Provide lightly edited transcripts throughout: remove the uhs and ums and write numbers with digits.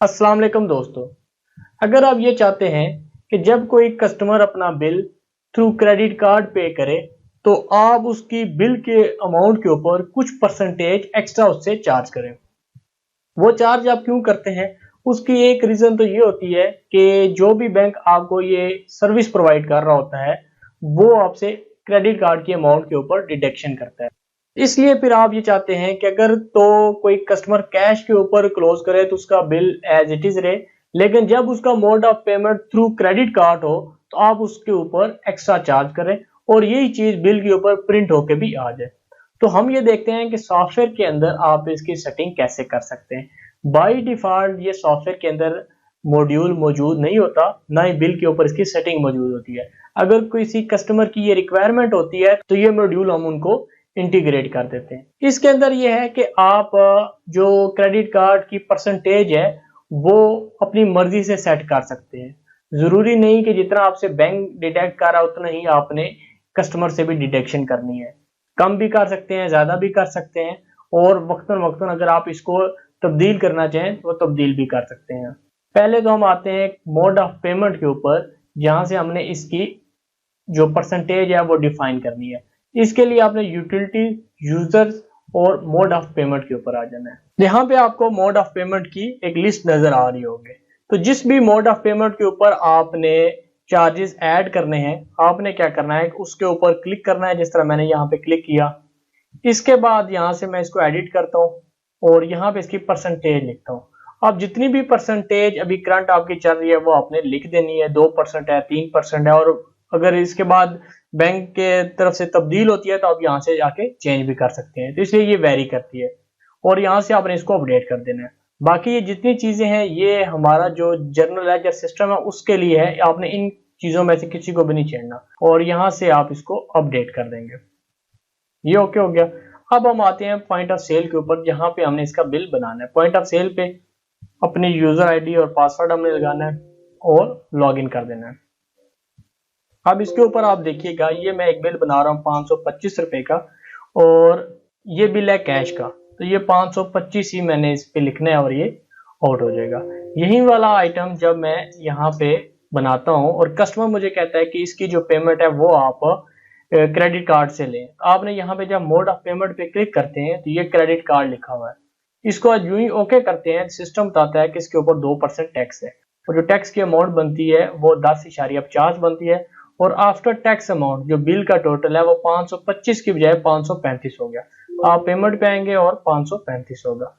अस्सलाम वालेकुम दोस्तों। अगर आप ये चाहते हैं कि जब कोई कस्टमर अपना बिल थ्रू क्रेडिट कार्ड पे करे तो आप उसकी बिल के अमाउंट के ऊपर कुछ परसेंटेज एक्स्ट्रा उससे चार्ज करें। वो चार्ज आप क्यों करते हैं? उसकी एक रीज़न तो ये होती है कि जो भी बैंक आपको ये सर्विस प्रोवाइड कर रहा होता है, वो आपसे क्रेडिट कार्ड की अमाउंट के ऊपर डिडक्शन करता है। इसलिए फिर आप ये चाहते हैं कि अगर तो कोई कस्टमर कैश के ऊपर क्लोज करे तो उसका बिल एज इट इज रहे, लेकिन जब उसका mode of payment through credit card हो तो आप उसके ऊपर एक्स्ट्रा चार्ज करें और यही चीज बिल के ऊपर प्रिंट होके भी आ जाए। तो हम ये देखते हैं कि सॉफ्टवेयर के अंदर आप इसकी सेटिंग कैसे कर सकते हैं। बाय डिफॉल्ट ये सॉफ्टवेयर के अंदर मॉड्यूल मौजूद नहीं होता, ना ही बिल के ऊपर इसकी सेटिंग मौजूद होती है। अगर किसी कस्टमर की ये रिक्वायरमेंट होती है तो ये मॉड्यूल हम उनको इंटीग्रेट कर देते हैं। इसके अंदर ये है कि आप जो क्रेडिट कार्ड की परसेंटेज है वो अपनी मर्जी से सेट कर सकते हैं। जरूरी नहीं कि जितना आपसे बैंक डिडक्ट कर रहा है उतना ही आपने कस्टमर से भी डिडक्शन करनी है। कम भी कर सकते हैं, ज्यादा भी कर सकते हैं, और वक्तन वक्तन अगर आप इसको तब्दील करना चाहें तो तब्दील भी कर सकते हैं। पहले तो हम आते हैं मोड ऑफ पेमेंट के ऊपर, जहां से हमने इसकी जो परसेंटेज है वो डिफाइन करनी है। इसके लिए आपने यूटिलिटी, यूजर्स और मोड ऑफ पेमेंट के ऊपर आ जाना है। यहाँ पे आपको मोड ऑफ पेमेंट की एक लिस्ट नजर आ रही होगी। तो जिस भी मोड ऑफ पेमेंट के ऊपर आपने चार्जेस ऐड करने हैं, आपने क्या करना है, उसके ऊपर क्लिक करना है, जिस तरह मैंने यहाँ पे क्लिक किया। इसके बाद यहाँ से मैं इसको एडिट करता हूँ और यहाँ पे इसकी परसेंटेज लिखता हूँ। अब जितनी भी परसेंटेज अभी करंट आपकी चल रही है वो आपने लिख देनी है। 2% है, 3% है, और अगर इसके बाद बैंक के तरफ से तब्दील होती है तो आप यहाँ से जाके चेंज भी कर सकते हैं। तो इसलिए ये वेरी करती है और यहाँ से आपने इसको अपडेट कर देना है। बाकी ये जितनी चीजें हैं ये हमारा जो जर्नल लेजर सिस्टम है उसके लिए है। आपने इन चीजों में से किसी को भी नहीं छेड़ना और यहाँ से आप इसको अपडेट कर देंगे। ये ओके हो गया। अब हम आते हैं पॉइंट ऑफ सेल के ऊपर, जहां पे हमने इसका बिल बनाना है। पॉइंट ऑफ सेल पे अपनी यूजर आईडी और पासवर्ड हमने लगाना है और लॉग इन कर देना है। अब इसके ऊपर आप देखिएगा, ये मैं एक बिल बना रहा हूँ 525 रुपए का, और ये बिल है कैश का। तो ये 525 ही मैंने इस पे लिखना है और ये आउट हो जाएगा। यही वाला आइटम जब मैं यहाँ पे बनाता हूँ और कस्टमर मुझे कहता है कि इसकी जो पेमेंट है वो आप क्रेडिट कार्ड से लें, आपने यहाँ पे जब मोड ऑफ पेमेंट पे क्लिक करते हैं तो ये क्रेडिट कार्ड लिखा हुआ है। इसको आज यूं ही ओके करते हैं, सिस्टम बताता है कि इसके ऊपर 2% टैक्स है और जो टैक्स की अमाउंट बनती है वो 10.50 बनती है, और आफ्टर टैक्स अमाउंट जो बिल का टोटल है वो 525 की बजाय 535 हो गया। आप पेमेंट पे आएंगे और 535 होगा,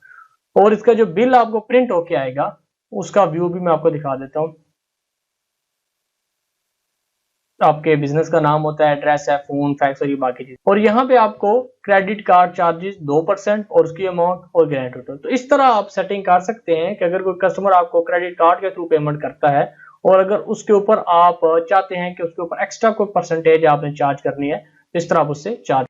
और इसका जो बिल आपको प्रिंट होके आएगा उसका व्यू भी मैं आपको दिखा देता हूँ। आपके बिजनेस का नाम होता है, एड्रेस है, फोन, फैक्स और ये बाकी चीज, और यहाँ पे आपको क्रेडिट कार्ड चार्जेस 2% और उसकी अमाउंट और ग्रैंड टोटल। तो इस तरह आप सेटिंग कर सकते हैं कि अगर कोई कस्टमर आपको क्रेडिट कार्ड के थ्रू पेमेंट करता है और अगर उसके ऊपर आप चाहते हैं कि उसके ऊपर एक्स्ट्रा कोई परसेंटेज आपने चार्ज करनी है, तो इस तरह आप उससे चार्ज